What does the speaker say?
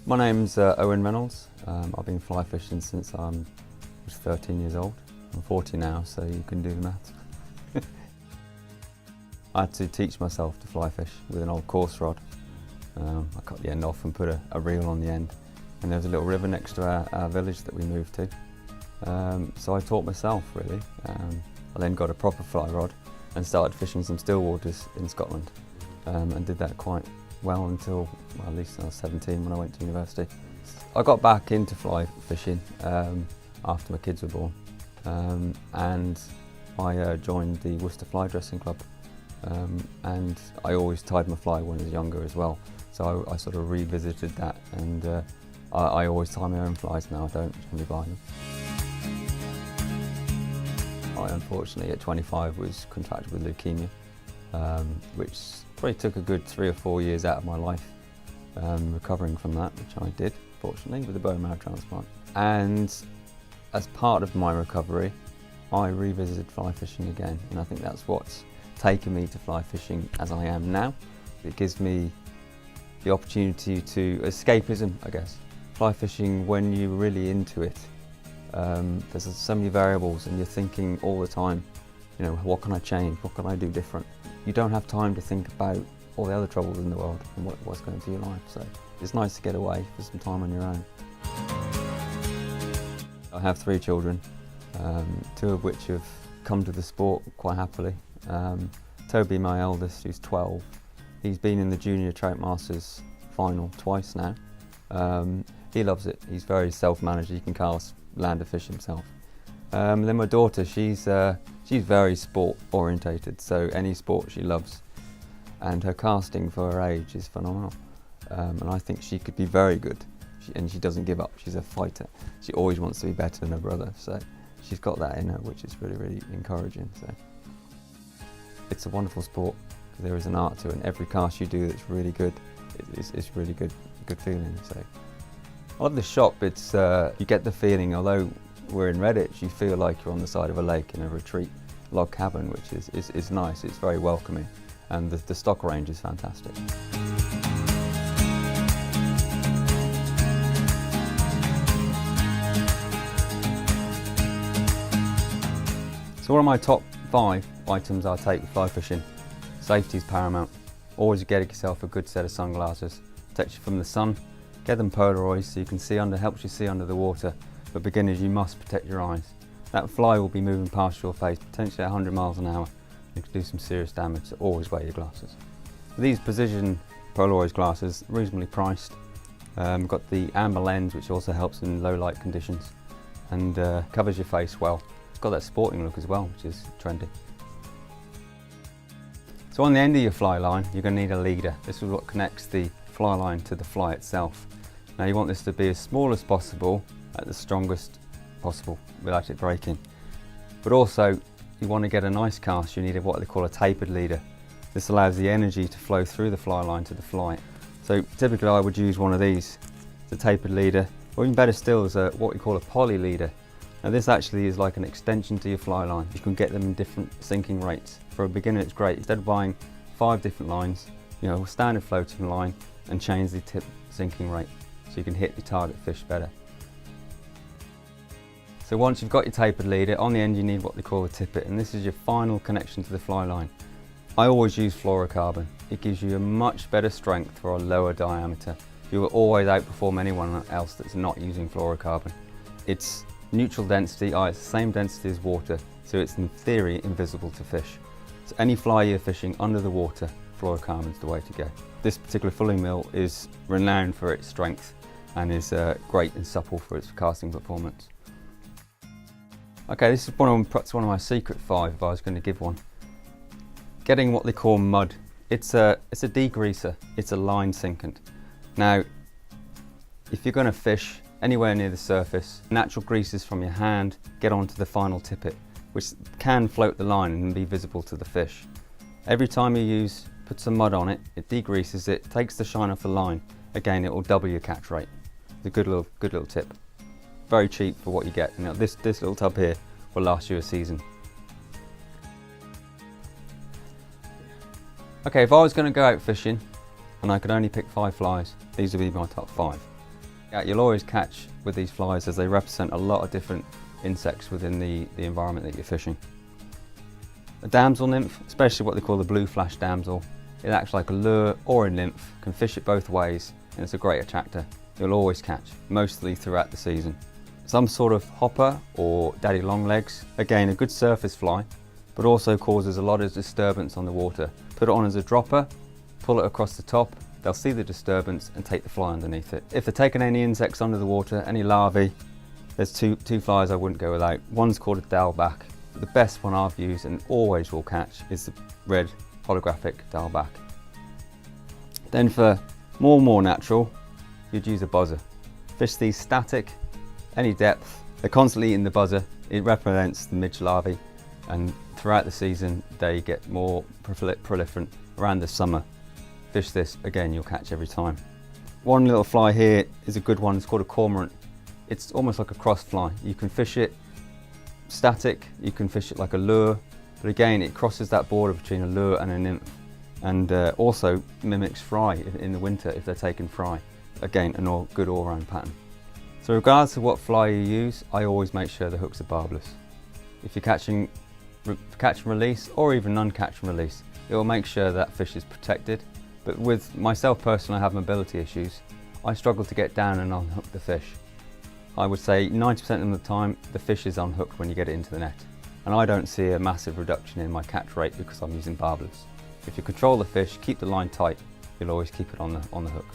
My name's Owen Reynolds. I've been fly fishing since I was 13 years old. I'm 40 now, so you can do the maths. I had to teach myself to fly fish with an old coarse rod. I cut the end off and put a reel on the end. And there was a little river next to our village that we moved to. So I taught myself, really. I then got a proper fly rod and started fishing some still waters in Scotland. And did that quite well until, well, at least I was 17 when I went to university. I got back into fly fishing after my kids were born, and I joined the Worcester Fly Dressing Club, and I always tied my fly when I was younger as well, so I sort of revisited that, and I always tie my own flies now. I don't generally buy them. I unfortunately at 25 was contracted with leukemia, which probably took a good 3 or 4 years out of my life, recovering from that, which I did, fortunately, with a bone marrow transplant. And as part of my recovery, I revisited fly fishing again, and I think that's what's taken me to fly fishing as I am now. It gives me the opportunity to escapism, I guess. Fly fishing, when you're really into it, there's so many variables and you're thinking all the time, you know, what can I change, what can I do different? You don't have time to think about all the other troubles in the world and what's going through your life, so it's nice to get away for some time on your own. I have 3 children, 2 of which have come to the sport quite happily. Toby, my eldest, who's 12, he's been in the Junior Trout Masters final twice now. He loves it. He's very self-managed. He can cast, land a fish himself. Then my daughter, she's very sport orientated, so any sport she loves, and her casting for her age is phenomenal, and I think she could be very good, and she doesn't give up. She's a fighter. She always wants to be better than her brother, so she's got that in her, which is really, really encouraging. So it's a wonderful sport. There is an art to it, and every cast you do that's really good, it's really good feeling. So I love the shop. It's you get the feeling, although we're in Redditch, you feel like you're on the side of a lake in a retreat log cabin, which is nice. It's very welcoming, and the stock range is fantastic. So one of my top 5 items I take with fly fishing: safety is paramount. Always get yourself a good set of sunglasses, protects you from the sun. Get them Polaroids so you can see under, helps you see under the water. For beginners, you must protect your eyes. That fly will be moving past your face, potentially at 100 miles an hour. You can do some serious damage, so always wear your glasses. These precision Polaroid glasses, reasonably priced. Got the amber lens, which also helps in low light conditions, and covers your face well. It's got that sporting look as well, which is trendy. So on the end of your fly line, you're going to need a leader. This is what connects the fly line to the fly itself. Now you want this to be as small as possible, at the strongest possible, without it breaking. But also, you want to get a nice cast, you need what they call a tapered leader. This allows the energy to flow through the fly line to the fly. So typically I would use one of these, the tapered leader, or even better still is what we call a poly leader. Now this actually is like an extension to your fly line. You can get them in different sinking rates. For a beginner it's great. Instead of buying 5 different lines, you know, a standard floating line, and change the tip sinking rate so you can hit your target fish better. So once you've got your tapered leader, on the end you need what they call a tippet, and this is your final connection to the fly line. I always use fluorocarbon. It gives you a much better strength for a lower diameter. You will always outperform anyone else that's not using fluorocarbon. It's neutral density, it's the same density as water, so it's in theory invisible to fish. So any fly you're fishing under the water, fluorocarbon's the way to go. This particular fulling mill is renowned for its strength and is great and supple for its casting performance. Okay, this is perhaps one of my secret 5 if I was going to give one. Getting what they call mud. It's a degreaser, it's a line sinkant. Now, if you're going to fish anywhere near the surface, natural greases from your hand get onto the final tippet, which can float the line and be visible to the fish. Every time you put some mud on it, it degreases it, takes the shine off the line. Again, it will double your catch rate. It's a good little tip. Very cheap for what you get. You know, this little tub here will last you a season. Okay, if I was going to go out fishing and I could only pick 5 flies, these would be my top 5. You'll always catch with these flies as they represent a lot of different insects within the environment that you're fishing. A damsel nymph, especially what they call the blue flash damsel, it acts like a lure or a nymph, can fish it both ways, and it's a great attractor. You'll always catch, mostly throughout the season. Some sort of hopper or daddy longlegs, again a good surface fly, but also causes a lot of disturbance on the water. Put it on as a dropper, pull it across the top, they'll see the disturbance and take the fly underneath it. If they're taking any insects under the water, any larvae, there's two flies I wouldn't go without. One's called a dowelback. The best one I've used and always will catch is the red holographic dowelback. Then for more natural, you'd use a buzzer. Fish these static, any depth. They're constantly eating the buzzer. It represents the midge larvae, and throughout the season they get more proliferant around the summer. Fish this, again you'll catch every time. One little fly here is a good one, it's called a cormorant. It's almost like a cross fly. You can fish it static, you can fish it like a lure, but again it crosses that border between a lure and a nymph, and also mimics fry in the winter if they're taking fry. Again, a good all-round pattern. So regardless of what fly you use, I always make sure the hooks are barbless. If you're catching catch and release, or even non-catch and release, it will make sure that fish is protected. But with myself personally, I have mobility issues. I struggle to get down and unhook the fish. I would say 90% of the time the fish is unhooked when you get it into the net. And I don't see a massive reduction in my catch rate because I'm using barbless. If you control the fish, keep the line tight, you'll always keep it on the hook.